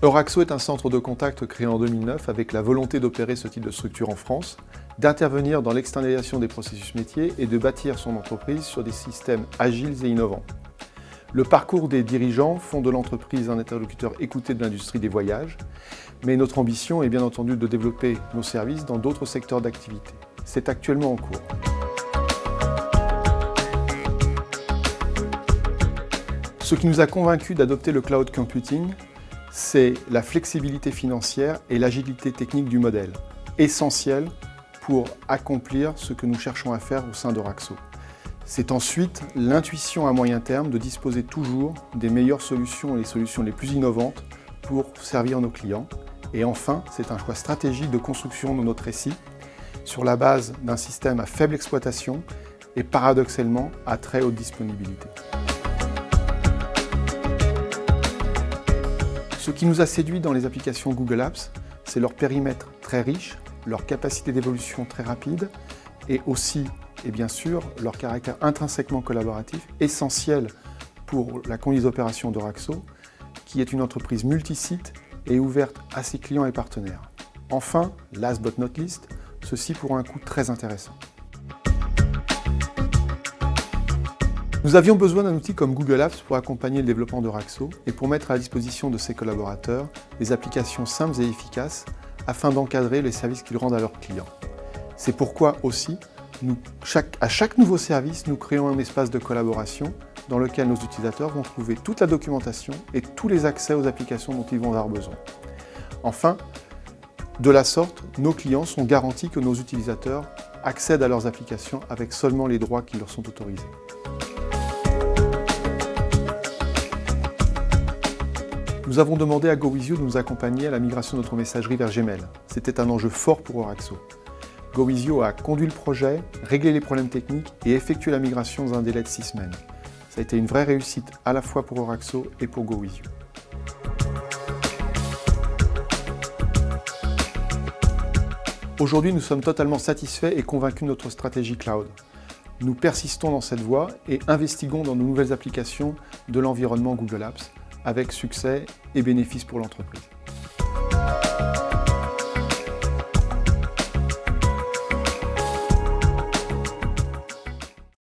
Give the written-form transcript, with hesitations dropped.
Euraxo est un centre de contact créé en 2009 avec la volonté d'opérer ce type de structure en France, d'intervenir dans l'externalisation des processus métiers et de bâtir son entreprise sur des systèmes agiles et innovants. Le parcours des dirigeants font de l'entreprise un interlocuteur écouté de l'industrie des voyages, mais notre ambition est bien entendu de développer nos services dans d'autres secteurs d'activité. C'est actuellement en cours. Ce qui nous a convaincus d'adopter le cloud computing, c'est la flexibilité financière et l'agilité technique du modèle, essentielle pour accomplir ce que nous cherchons à faire au sein d'Euraxo. C'est ensuite l'intuition à moyen terme de disposer toujours des meilleures solutions et les solutions les plus innovantes pour servir nos clients. Et enfin, c'est un choix stratégique de construction de notre SI sur la base d'un système à faible exploitation et paradoxalement à très haute disponibilité. Ce qui nous a séduit dans les applications Google Apps, c'est leur périmètre très riche, leur capacité d'évolution très rapide et aussi, et bien sûr, leur caractère intrinsèquement collaboratif, essentiel pour la conduite d'opération d'Euraxo, qui est une entreprise multisite et ouverte à ses clients et partenaires. Enfin, last but not least, ceci pour un coût très intéressant. Nous avions besoin d'un outil comme Google Apps pour accompagner le développement d'Euraxo et pour mettre à la disposition de ses collaborateurs des applications simples et efficaces afin d'encadrer les services qu'ils rendent à leurs clients. C'est pourquoi aussi, à chaque nouveau service, nous créons un espace de collaboration dans lequel nos utilisateurs vont trouver toute la documentation et tous les accès aux applications dont ils vont avoir besoin. Enfin, de la sorte, nos clients sont garantis que nos utilisateurs accèdent à leurs applications avec seulement les droits qui leur sont autorisés. Nous avons demandé à GoWithYou de nous accompagner à la migration de notre messagerie vers Gmail. C'était un enjeu fort pour Euraxo. GoWithYou a conduit le projet, réglé les problèmes techniques et effectué la migration dans un délai de 6 semaines. Ça a été une vraie réussite à la fois pour Euraxo et pour GoWithYou. Aujourd'hui, nous sommes totalement satisfaits et convaincus de notre stratégie cloud. Nous persistons dans cette voie et investiguons dans de nouvelles applications de l'environnement Google Apps avec succès et bénéfices pour l'entreprise.